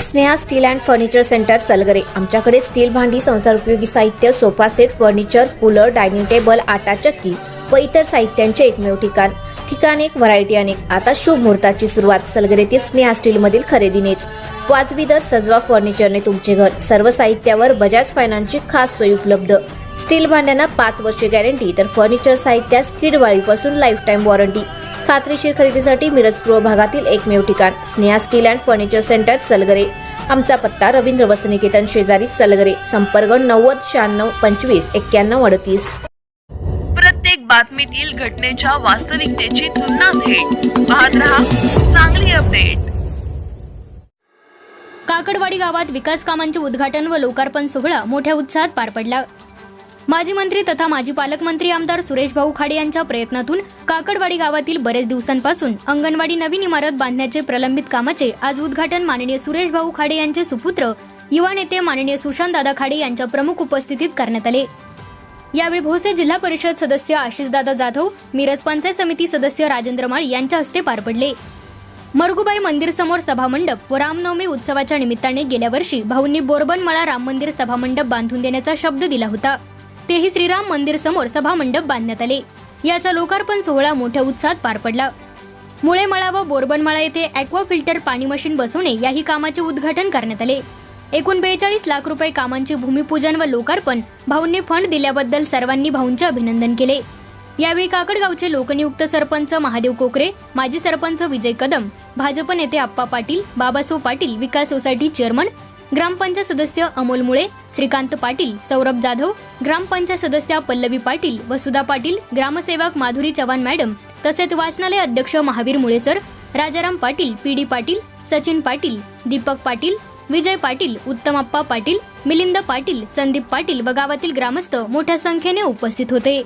Sneha steel and furniture centre Salgare. आमच्याकडे steel भांडी, संसार उपयोगी साहित्य, sofa set, furniture, cooler, dining table, आटा चक्की व इतर साहित्यांचे एकमेव ठिकाण एक, व्हरायटी अनेक। आता शुभ मुहूर्ताची सुरुवात सलगरेतील स्नेहा स्टील मधील खरेदीनेच। वाजवी दर, सजवा फर्निचरने तुमचे घर। सर्व साहित्यावर बजाज फायनान्सची खास सोय उपलब्ध। स्टील भांड्यांना 5 वर्षे गॅरंटी, तर फर्निचर साहित्यास किडवाळीपासून लाईफ टाइम वॉरंटी। खात्रीशीर खरेदीसाठी मिरज पूर्व भागातील एकमेव ठिकाण Sneha steel and furniture centre Salgare. आमचा पत्ता रवींद्र वस्त्रनिकेतन शेजारी सलगरे। संपर्क 90 96 25 91 38। प्रत्येक बातमीतील घटनेच्या वास्तविकतेची तुलना थेट पाहत रहा चांगली अपडेट। काकडवाडी गावात विकास कामांचे उद्घाटन व लोकार्पण सोहळा मोठ्या उत्साहात पार पडला। माजी मंत्री तथा माजी पालकमंत्री आमदार सुरेश भाऊ खाडे यांच्या प्रयत्नातून काकडवाडी गावातील बरेच दिवसांपासून अंगणवाडी नवीन इमारत बांधण्याचे प्रलंबित कामाचे आज उद्घाटन माननीय सुरेश भाऊ खाडे यांचे सुपुत्र युवा नेते माननीय सुशांत दादा खाडे यांच्या प्रमुख उपस्थितीत करण्यात आले। यावेळी भोसे जिल्हा परिषद सदस्य आशिष दादा जाधव, मिरज पंचायत समिती सदस्य राजेंद्र माळी यांच्या हस्ते पार पडले। मरगुबाई मंदिर समोर सभामंडप व रामनवमी उत्सवाच्या निमित्ताने गेल्या वर्षी भाऊंनी बोरबनमळा राम मंदिर सभामंडप बांधून देण्याचा शब्द दिला होता। तेही श्रीराम मंदिर समोर सभामंडप बांधण्यात आले। याचा लोकार्पण सोहळा मोठ्या उत्साहात पार पडला। मुळेमळा व बोरबनमळा येथे ॲक्वा फिल्टर पाणी मशीन बसवणे याही कामाचे उद्घाटन करण्यात आले। एकूण 42 लाख रुपये कामांचे भूमिपूजन व लोकार्पण भाऊंनी फंड दिल्याबद्दल सर्वांनी भाऊंचे अभिनंदन केले। यावेळी काकडगावचे लोकनियुक्त सरपंच महादेव कोकरे, माजी सरपंच विजय कदम, भाजप नेते आप्पा पाटील, बाबासो पाटील, विकास सोसायटी चेअरमन, ग्रामपंचायत सदस्य अमोल मुळे, श्रीकांत पाटील, सौरभ जाधव, ग्रामपंचायत सदस्य पल्लवी पाटील, वसुधा पाटील, ग्रामसेवक माधुरी चव्हाण मॅडम, तसेच वाचनालय अध्यक्ष महावीर मुळेसर, राजाराम पाटील, पीडी पाटील, सचिन पाटील, दीपक पाटील, विजय पाटील, उत्तमप्पा पाटील, मिलिंद पाटील, संदीप पाटील व गावातील ग्रामस्थ मोठ्या संख्येने उपस्थित होते।